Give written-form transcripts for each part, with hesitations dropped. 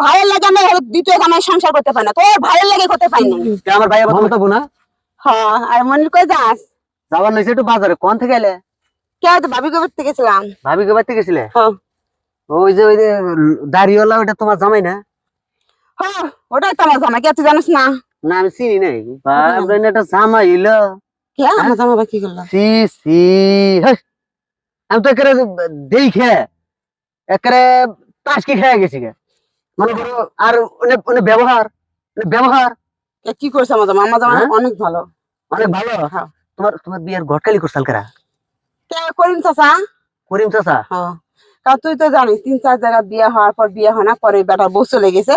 ভাইয়ের লাগে আমি দ্বিতীয় জামাই সংসার করতে পারি না, তোর ভাইয়ের লাগে করতে পারি না। আমার ভাই আবার মমতা বোনা হ্যাঁ, আর মনির কই যাস? যাবার নইছে একটু বাজারে, কোন থেকে এলে? কে তো ভাবি কবে থেকে গেছিলাম। ভাবি কে বাড়িতে গেছিলে? হ্যাঁ ওই যে দাড়িওয়ালা, ওটা তোমার জামাই না? হ্যাঁ, ওটাই তো আমার জামাই। কে তুই জানিস না? না আমি চিনি নাই। বাপরে, একটা জামাই হইলো। কে আমার জামাই কি করলো? সি সি, হেই, আমি তো একেবারে দেখে একেবারে টাসকি খেয়ে গেছি গে। মনে করো আর ব্যবহার ব্যবহার কি করছে আমার জামাই? আমার জামাই হ্যাঁ? অনেক ভালো। অনেক ভালো। হ্যাঁ। তোমার তোমার বিয়ের ঘটকালি করছাল কারা? কে করিম চাচা? করিম চাচা? হ্যাঁ, কারণ তুই তো জানিস 3-4 জায়গা বিয়ে হওয়ার পর বিয়ে হয় না, পরে বেটার বউ চলে গেছে।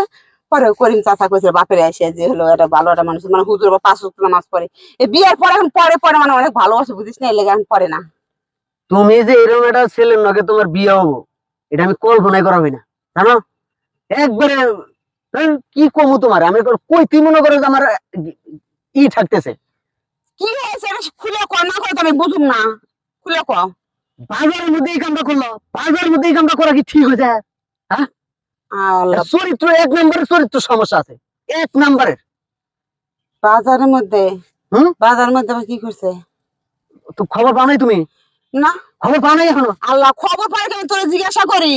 পরে করিম চাচা কইছে বাপের এসে যে হলো একটা ভালো একটা মানুষ, মানে হুজুর বা 5 ওয়াক্ত নামাজ পড়ে। এই বিয়ের পরে এখন পরে পরে মানে অনেক ভালোবাসে, বুঝিস না, এই লেগে এখন পরে না। তুমি যে এরকম একটা ছেলের নগে তোমার বিয়ে হবো, এটা আমি কল্পনাই করাবি না, জানো? একবারে কি কমু তোমার, আমি কই তুই মনে করো যে আমার ই থাকতেছে। কি হয়েছে এটা খুলে কর, না করে তো আমি বুঝুম না, খুলে কর। বাজারের মধ্যে এই কামটা করলো, বাজারের মধ্যে এই কামটা করা কি ঠিক হয়ে যায়? হ্যাঁ, আল্লাহ, চরিত্র 1 নম্বরের চরিত্র সমস্যা আছে, 1 নম্বরের। বাজারের মধ্যে? হুম, বাজারের মধ্যে আবার কি করছে? তো খবর পাও নাই তুমি? না, খবর পাও নাই এখনো? আল্লাহ, খবর পাই কেন তোরে জিজ্ঞাসা করি।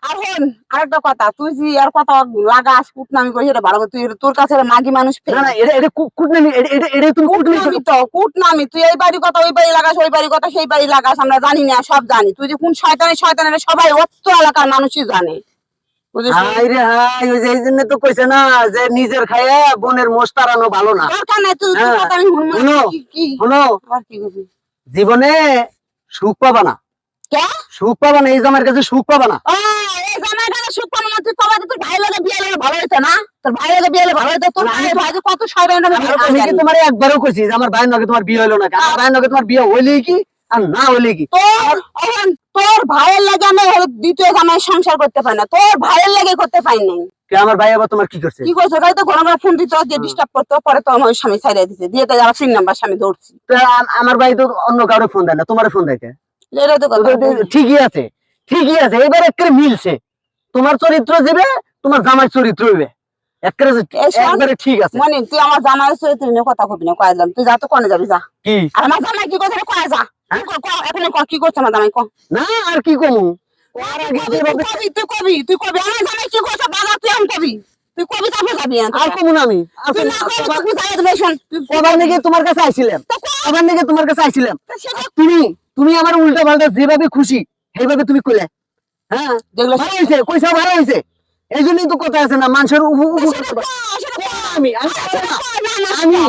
আর হন আরেকটা কথা, তুই যে আর কথা লাগাস কুটনামি করি, এটা ভালো কথা। তুই তোর কাছে একটা মাগি মানুষ পেয়ে না না, এটা কুটনামি, এটা তুমি কুটনামি কুটনামি তো কুটনামি। তুই এই বাড়ি কথা ওই বাড়ি লাগাস, ওই বাড়ি কথা সেই বাড়ি লাগাস, আমরা জানি না, সব জানি। তুই যে কোন শয়তানে শয়তানে সবাই অত এলাকার মানুষই জানে, বুঝিস? হাই রে হাই, ওই যে এই জন্য তো কইছে না যে নিজের খাইয়া বোনের মোষ তাড়ানো ভালো না। দরকার নাই তুই হ্যাঁ, কথা আমি শুনবো না। শোনো, কি শোনো, আবার কি করবি? জীবনে সুখ পাবা না, কে? সুখ পাবা না, এই জামাইয়ের কাছে সুখ পাবা না। ও, এই জামাইটা সুখ পাবো না? তুই কবে তোর ভাই লাগে বিয়ে লাগে ভালো হইতো না? তোর ভাই লাগে বিয়ে লাগে ভালো হইতো? তোর ভাই যে কত শয়তান আমি ভালো করে আমি কি জানি। তোমার একবারও কইছি যে আমার ভাইয়ের নগে তোমার বিয়ে হইলো না? আমার ভাইয়ের নগে তোমার বিয়ে হইলেই কি আর না হইলেই কি? তোর ভাইয়ের লাগে আমি দ্বিতীয় জামাই সংসার করতে পারি না, তোর ভাইয়ের লাগে করতে পারি নাই। কে আমার ভাই আবার তোমার কি করছে? কি করছে? তাই তো ঘন ঘন ফোন দিত, দিয়ে ডিস্টার্ব করতো, পরে তো আমার স্বামী ছাইড়া দিছে, দিয়ে তো যারা 3 নাম্বার স্বামী ধরছি। তো আমার ভাই তো অন্য কাউরে ফোন দেয় না, তোমারে ফোন দেয় কে? এটাই তো কথা। ঠিকই আছে, ঠিকই আছে, এবার একেবারে মিলছে। তোমার চরিত্র যাবে, তোমার জামাই চরিত্র হইবে একবারে ঠিক আছে। মানে তুই আমার জামাই চরিত্র নিয়ে কথা কবি না, কয়ে দিলাম। তুই যা, তো কোনে যাবি যা। কি আর আমার জামাই কি করছে কয়ে যা। এখন কি করছে আমার জামাই? না আর কি কমু? তুই কবি আমার জামাই কি করছে বাবা, তুই আমি কবি, তুই কবি তারপরে যাবি। আর কমু না আমি। তুই না কবি তুই যাই দেবে। শোন, কবার নাকি তোমার কাছে আইছিলাম, কবার নাকি তোমার কাছে আইছিলাম, তুমি তুমি আমার উল্টা পাল্টা যেভাবে খুশি সেইভাবে তুমি কইলে। হ্যাঁ, যেগুলো ভালো হয়েছে, কইসা ভালো হয়েছে। এই জন্যই তো কথা আছে না, মানুষের আমি আমি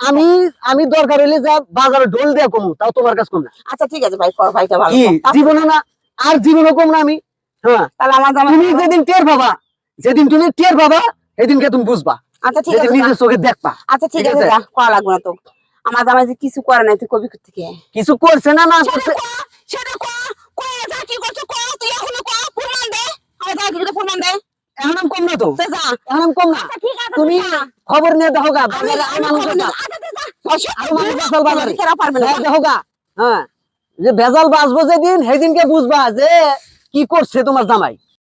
আমি আমি দরকার হইলে যা বাজারে ঢোল দেয়া কমু, তাও তোমার কাছে কম না। আচ্ছা ঠিক আছে ভাই, কর ভাইটা ভালো। কি জীবনে না, আর জীবনে কম না আমি। হ্যাঁ, তাহলে আমার জামাই তুমি যেদিন টের পাবা, যেদিন তুমি টের পাবা সেদিনকে তুমি বুঝবা, আচ্ছা ঠিক যেদিন আছে। নিজের চোখে দেখবা। আচ্ছা ঠিক আছে, যা, করা লাগবে না তো। আমার জামাই যে কিছু করে নাই, তুই কবি থেকে কিছু করছে না না করছে সেটা কয়ে যা। কি করছো ক, তুই এখনো ক, প্রমাণ দে। আমার জামাই কি প্রমাণ দে? এখন আমি কম না তো, তুই যা। এখন আমি কম না। আচ্ছা ঠিক আছে, তুমি তুই যা। খবর নিয়ে দেখো গা, আমি মানুষ খবর নিয়ে- আচ্ছা তুই যা। খেলা পারবে না। দেখো গা। হ্যাঁ, যে ভেজাল বাঁচবো যেদিন, সেদিনকে বুঝবা যে কি করছে তোমার জামাই।